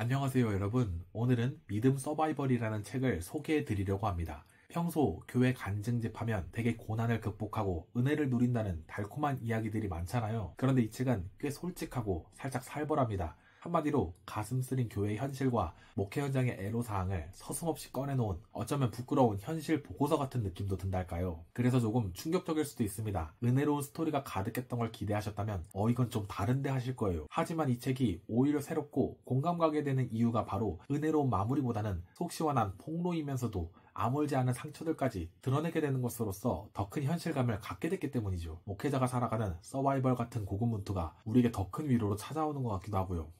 안녕하세요 여러분. 오늘은 믿음 서바이벌이라는 책을 소개해 드리려고 합니다. 평소 교회 간증집하면 되게 고난을 극복하고 은혜를 누린다는 달콤한 이야기들이 많잖아요. 그런데 이 책은 꽤 솔직하고 살짝 살벌합니다. 한마디로 가슴 쓰린 교회의 현실과 목회 현장의 애로사항을 서슴없이 꺼내놓은 어쩌면 부끄러운 현실 보고서 같은 느낌도 든달까요. 그래서 조금 충격적일 수도 있습니다. 은혜로운 스토리가 가득했던 걸 기대하셨다면 이건 좀 다른데 하실 거예요. 하지만 이 책이 오히려 새롭고 공감 가게 되는 이유가 바로 은혜로운 마무리보다는 속 시원한 폭로이면서도 아물지 않은 상처들까지 드러내게 되는 것으로서 더 큰 현실감을 갖게 됐기 때문이죠. 목회자가 살아가는 서바이벌 같은 고군분투가 우리에게 더 큰 위로로 찾아오는 것 같기도 하고요.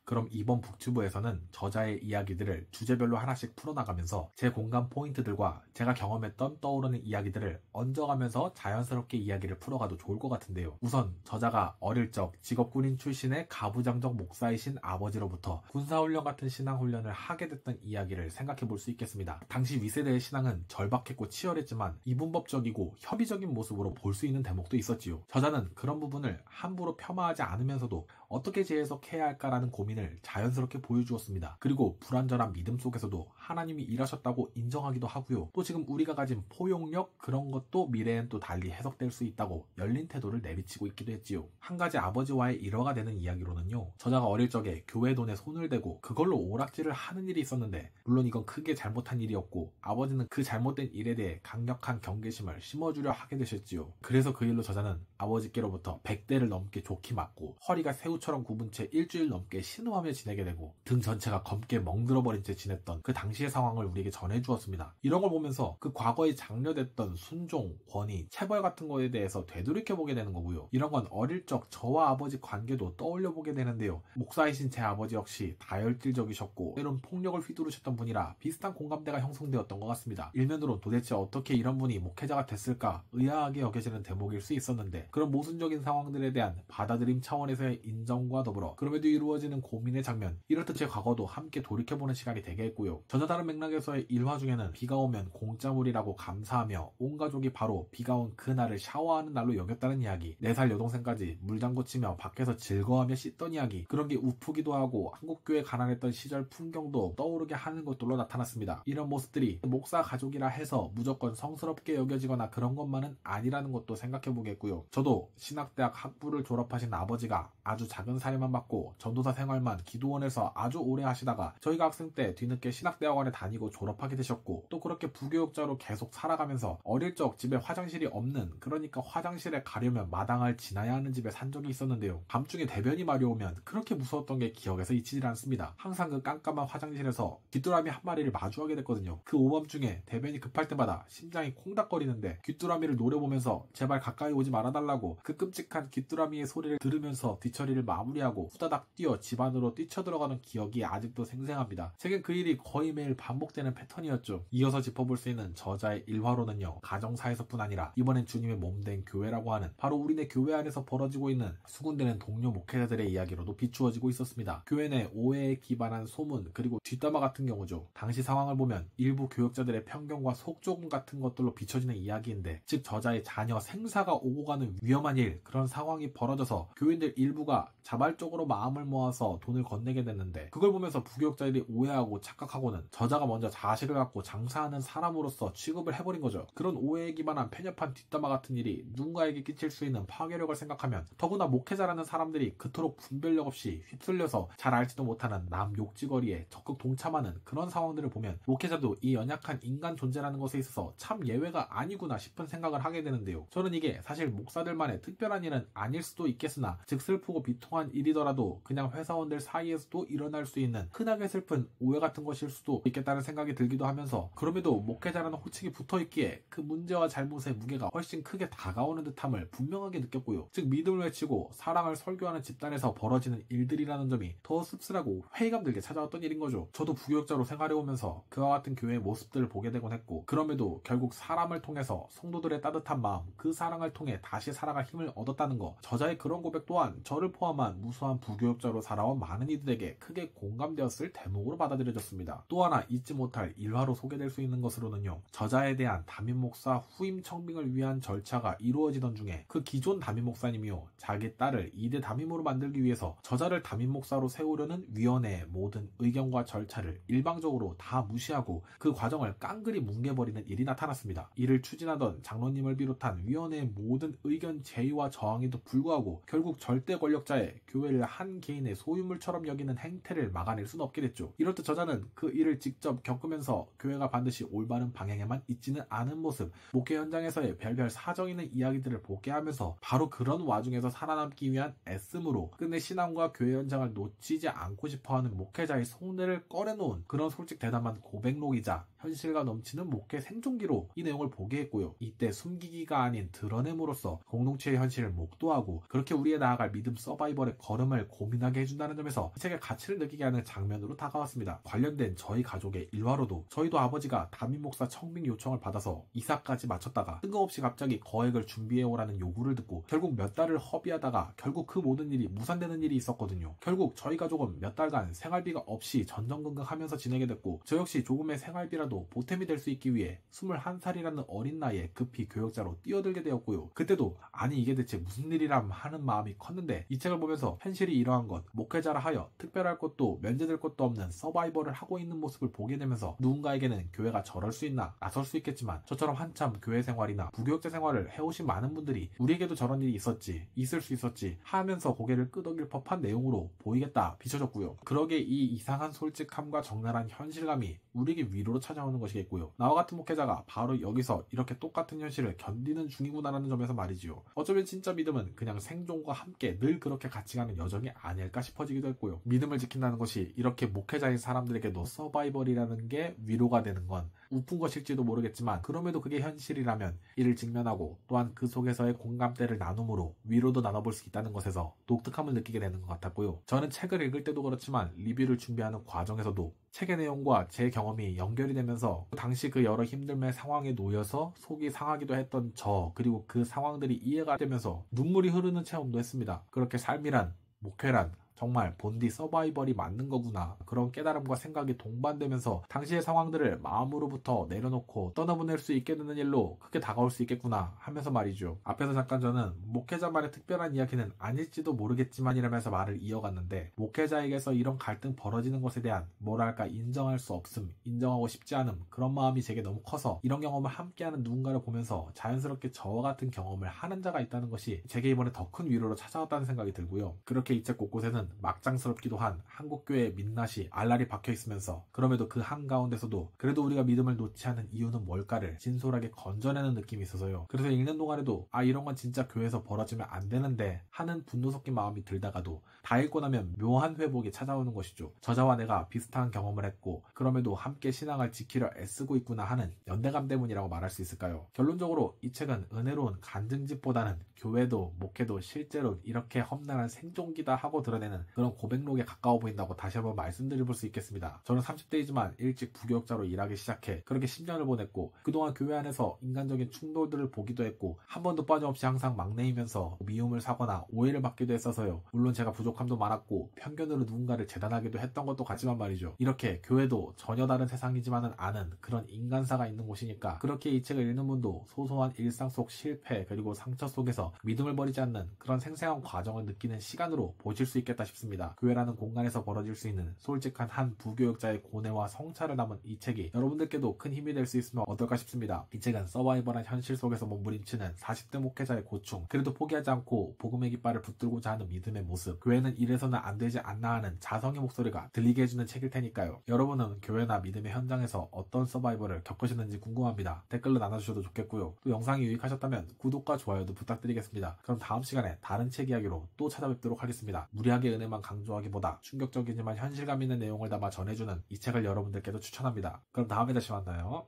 그럼 이번 북튜브에서는 저자의 이야기들을 주제별로 하나씩 풀어나가면서 제 공감 포인트들과 제가 경험했던 떠오르는 이야기들을 얹어가면서 자연스럽게 이야기를 풀어가도 좋을 것 같은데요. 우선 저자가 어릴 적 직업군인 출신의 가부장적 목사이신 아버지로부터 군사훈련 같은 신앙훈련을 하게 됐던 이야기를 생각해 볼 수 있겠습니다. 당시 위세대의 신앙은 절박했고 치열했지만 이분법적이고 협의적인 모습으로 볼 수 있는 대목도 있었지요. 저자는 그런 부분을 함부로 폄하하지 않으면서도 어떻게 재해석해야 할까라는 고민을 자연스럽게 보여주었습니다. 그리고 불완전한 믿음 속에서도 하나님이 일하셨다고 인정하기도 하고요. 또 지금 우리가 가진 포용력 그런 것도 미래엔 또 달리 해석될 수 있다고 열린 태도를 내비치고 있기도 했지요. 한 가지 아버지와의 일화가 되는 이야기로는요. 저자가 어릴 적에 교회 돈에 손을 대고 그걸로 오락질을 하는 일이 있었는데 물론 이건 크게 잘못한 일이었고 아버지는 그 잘못된 일에 대해 강력한 경계심을 심어주려 하게 되셨지요. 그래서 그 일로 저자는 아버지께로부터 100대를 넘게 좋게 맞고 허리가 새우처럼 굽은 채 일주일 넘게 신음하며 지내게 되고 등 전체가 검게 멍들어버린 채 지냈던 그 당시의 상황을 우리에게 전해주었습니다. 이런 걸 보면서 그 과거에 장려됐던 순종, 권위, 체벌 같은 거에 대해서 되돌이켜보게 되는 거고요. 이런 건 어릴 적 저와 아버지 관계도 떠올려보게 되는데요. 목사이신 제 아버지 역시 다혈질적이셨고 때론 폭력을 휘두르셨던 분이라 비슷한 공감대가 형성되었던 것 같습니다. 일면으로 도대체 어떻게 이런 분이 목회자가 됐을까 의아하게 여겨지는 대목일 수 있었는데 그런 모순적인 상황들에 대한 받아들임 차원에서의 인정과 더불어 그럼에도 이루어지는 고민의 장면, 이렇듯 제 과거도 함께 돌이켜보는 시간이 되게 했고요. 전혀 다른 맥락에서의 일화 중에는 비가 오면 공짜물이라고 감사하며 온 가족이 바로 비가 온 그날을 샤워하는 날로 여겼다는 이야기, 4살 여동생까지 물장구 치며 밖에서 즐거워하며 씻던 이야기, 그런 게 우프기도 하고 한국교회 가난했던 시절 풍경도 떠오르게 하는 것들로 나타났습니다. 이런 모습들이 목사 가족이라 해서 무조건 성스럽게 여겨지거나 그런 것만은 아니라는 것도 생각해보겠고요. 저도 신학대학 학부를 졸업하신 아버지가 아주 작은 사례만 받고 전도사 생활만 기도원에서 아주 오래 하시다가 저희가 학생 때 뒤늦게 신학대학원에 다니고 졸업하게 되셨고 또 그렇게 부교육자로 계속 살아가면서 어릴 적 집에 화장실이 없는, 그러니까 화장실에 가려면 마당을 지나야 하는 집에 산 적이 있었는데요. 밤중에 대변이 마려우면 그렇게 무서웠던 게 기억에서 잊히질 않습니다. 항상 그 깜깜한 화장실에서 귀뚜라미 한 마리를 마주하게 됐거든요. 그 오밤중에 대변이 급할 때마다 심장이 콩닥거리는데 귀뚜라미를 노려보면서 제발 가까이 오지 말아달라고 그 끔찍한 귀뚜라미의 소리를 들으면서 뒤처리를 마무리하고 후다닥 뛰어 집 안으로 뛰쳐들어가는 기억이 아직도 생생합니다. 책엔 그 일이 거의 매일 반복되는 패턴이었죠. 이어서 짚어볼 수 있는 저자의 일화로는요, 가정사에서뿐 아니라 이번엔 주님의 몸된 교회라고 하는 바로 우리네 교회 안에서 벌어지고 있는 수군대는 동료 목회자들의 이야기로도 비추어지고 있었습니다. 교회 내 오해에 기반한 소문 그리고 뒷담화 같은 경우죠. 당시 상황을 보면 일부 교역자들의 편견과 속조금 같은 것들로 비춰지는 이야기인데, 즉 저자의 자녀 생사가 오고 가는 위험한 일, 그런 상황이 벌어져서 교인들 일부가 자발적으로 마음을 모아서 돈을 건네게 됐는데 그걸 보면서 부교역자들이 오해하고 착각하고는 저자가 먼저 자식을 갖고 장사하는 사람으로서 취급을 해버린 거죠. 그런 오해에 기반한 편협한 뒷담화 같은 일이 누군가에게 끼칠 수 있는 파괴력을 생각하면 더구나 목회자라는 사람들이 그토록 분별력 없이 휩쓸려서 잘 알지도 못하는 남 욕지거리에 적극 동참하는 그런 상황들을 보면 목회자도 이 연약한 인간 존재라는 것에 있어서 참 예외가 아니구나 싶은 생각을 하게 되는데요. 저는 이게 사실 목사들만의 특별한 일은 아닐 수도 있겠으나 즉 슬프고 비통한 일이더라도 그냥 회사원들 사이에서도 일어날 수 있는 흔하게 슬픈 오해 같은 것일 수도 있겠다는 생각이 들기도 하면서, 그럼에도 목회자라는 호칭이 붙어있기에 그 문제와 잘못의 무게가 훨씬 크게 다가오는 듯함을 분명하게 느꼈고요. 즉 믿음을 외치고 사랑을 설교하는 집단에서 벌어지는 일들이라는 점이 더 씁쓸하고 회의감 들게 찾아왔던 일인 거죠. 저도 부교역자로 생활해오면서 그와 같은 교회의 모습들을 보게 되곤 했고, 그럼에도 결국 사람을 통해서 성도들의 따뜻한 마음, 그 사랑을 통해 다시 살아갈 힘을 얻었다는 거, 저자의 그런 고백 또한 저를 포함한 무수한 부교역자로 살아온 많은 이들에게 크게 공감되었을 대목으로 받아들여졌습니다. 또 하나 잊지 못할 일화로 소개될 수 있는 것으로는요, 저자에 대한 담임 목사 후임 청빙을 위한 절차가 이루어지던 중에 그 기존 담임 목사님이요, 자기 딸을 2대 담임으로 만들기 위해서 저자를 담임 목사로 세우려는 위원회의 모든 의견과 절차를 일방적으로 다 무시하고 그 과정을 깡그리 뭉개버리는 일이 나타났습니다. 이를 추진하던 장로님을 비롯한 위원회의 모든 의견 제의와 저항에도 불구하고 결국 절대 권력자의 교회를 한 개인의 소유물처럼 여기는 행태를 막아낼 수는 없게 됐죠. 이럴 때 저자는 그 일을 직접 겪으면서 교회가 반드시 올바른 방향에만 있지는 않은 모습, 목회 현장에서의 별별 사정 있는 이야기들을 보게 하면서 바로 그런 와중에서 살아남기 위한 애씀으로 끝내 신앙과 교회 현장을 놓치지 않고 싶어하는 목회자의 속내를 꺼내놓은 그런 솔직 대담한 고백록이자 현실감 넘치는 목회 생존기로 이 내용을 보게 했고요. 이때 숨기기가 아닌 드러냄으로써 공동체의 현실을 목도하고 그렇게 우리의 나아갈 믿음 서바이벌의 걸음을 고민하게 해준다는 점에서 이 책의 가치를 느끼게 하는 장면으로 다가왔습니다. 관련된 저희 가족의 일화로도 저희도 아버지가 담임 목사 청빙 요청을 받아서 이사까지 마쳤다가 뜬금없이 갑자기 거액을 준비해오라는 요구를 듣고 결국 몇 달을 허비하다가 결국 그 모든 일이 무산되는 일이 있었거든요. 결국 저희 가족은 몇 달간 생활비가 없이 전전긍긍하면서 지내게 됐고, 저 역시 조금의 생활비라도 보탬이 될 수 있기 위해 21살이라는 어린 나이에 급히 교역자로 뛰어들게 되었고요. 그때도 아니 이게 대체 무슨 일이람 하는 마음이 컸는데 이 책을 보면서 현실이 이러한 것, 목회자라 하여 특별할 것도 면제될 것도 없는 서바이벌을 하고 있는 모습을 보게 되면서 누군가에게는 교회가 저럴 수 있나, 나설 수 있겠지만 저처럼 한참 교회 생활이나 부교역자 생활을 해오신 많은 분들이 우리에게도 저런 일이 있었지, 있을 수 있었지 하면서 고개를 끄덕일 법한 내용으로 보이겠다 비춰졌고요. 그러게 이 이상한 솔직함과 적나라한 현실감이 우리에게 위로로 찾아오는 것이겠고요. 나와 같은 목회자가 바로 여기서 이렇게 똑같은 현실을 견디는 중이구나라는 점에서 말이지요. 어쩌면 진짜 믿음은 그냥 생존과 함께 늘 그렇게 같이 가는 여정이 아닐까 싶어지기도 했고요. 믿음을 지킨다는 것이 이렇게 목회자인 사람들에게도 서바이벌이라는 게 위로가 되는 건 우픈 것일지도 모르겠지만, 그럼에도 그게 현실이라면 이를 직면하고 또한 그 속에서의 공감대를 나눔으로 위로도 나눠볼 수 있다는 것에서 독특함을 느끼게 되는 것 같았고요. 저는 책을 읽을 때도 그렇지만 리뷰를 준비하는 과정에서도 책의 내용과 제 경험이 연결이 되면서 당시 그 여러 힘듦의 상황에 놓여서 속이 상하기도 했던 저, 그리고 그 상황들이 이해가 되면서 눈물이 흐르는 체험도 했습니다. 그렇게 삶이란, 목회란 정말 본디 서바이벌이 맞는 거구나, 그런 깨달음과 생각이 동반되면서 당시의 상황들을 마음으로부터 내려놓고 떠나보낼 수 있게 되는 일로 크게 다가올 수 있겠구나 하면서 말이죠. 앞에서 잠깐 저는 목회자만의 특별한 이야기는 아닐지도 모르겠지만 이라면서 말을 이어갔는데, 목회자에게서 이런 갈등 벌어지는 것에 대한 뭐랄까 인정할 수 없음, 인정하고 싶지 않음, 그런 마음이 제게 너무 커서 이런 경험을 함께하는 누군가를 보면서 자연스럽게 저와 같은 경험을 하는 자가 있다는 것이 제게 이번에 더 큰 위로로 찾아왔다는 생각이 들고요. 그렇게 이 책 곳곳에는 막장스럽기도 한 한국교회의 민낯이 알알이 박혀있으면서 그럼에도 그 한가운데서도 그래도 우리가 믿음을 놓지 않는 이유는 뭘까를 진솔하게 건져내는 느낌이 있어서요. 그래서 읽는 동안에도 이런 건 진짜 교회에서 벌어지면 안 되는데 하는 분노 섞인 마음이 들다가도 다 읽고 나면 묘한 회복이 찾아오는 것이죠. 저자와 내가 비슷한 경험을 했고 그럼에도 함께 신앙을 지키려 애쓰고 있구나 하는 연대감 때문이라고 말할 수 있을까요? 결론적으로 이 책은 은혜로운 간증집보다는 교회도 목회도 실제로 이렇게 험난한 생존기다 하고 드러내는 그런 고백록에 가까워 보인다고 다시 한번 말씀드려볼 수 있겠습니다. 저는 30대이지만 일찍 부교역자로 일하기 시작해 그렇게 10년을 보냈고 그동안 교회 안에서 인간적인 충돌들을 보기도 했고 한 번도 빠짐없이 항상 막내이면서 미움을 사거나 오해를 받기도 했어서요. 물론 제가 부족함도 많았고 편견으로 누군가를 재단하기도 했던 것도 같지만 말이죠. 이렇게 교회도 전혀 다른 세상이지만은 아는 그런 인간사가 있는 곳이니까 그렇게 이 책을 읽는 분도 소소한 일상 속 실패 그리고 상처 속에서 믿음을 버리지 않는 그런 생생한 과정을 느끼는 시간으로 보실 수 있겠다 싶습니다. 교회라는 공간에서 벌어질 수 있는 솔직한 한 부교역자의 고뇌와 성찰을 담은 이 책이 여러분들께도 큰 힘이 될 수 있으면 어떨까 싶습니다. 이 책은 서바이벌한 현실 속에서 몸부림치는 40대 목회자의 고충, 그래도 포기하지 않고 복음의 깃발을 붙들고자 하는 믿음의 모습, 교회는 이래서는 안 되지 않나 하는 자성의 목소리가 들리게 해주는 책일 테니까요. 여러분은 교회나 믿음의 현장에서 어떤 서바이벌을 겪으시는지 궁금합니다. 댓글로 나눠주셔도 좋겠고요. 또 영상이 유익하셨다면 구독과 좋아요도 부탁드리겠습니다. 그럼 다음 시간에 다른 책 이야기로 또 찾아뵙도록 하겠습니다. 무리하게 은혜만 강조하기보다 충격적이지만 현실감 있는 내용을 담아 전해주는 이 책을 여러분들께도 추천합니다. 그럼 다음에 다시 만나요.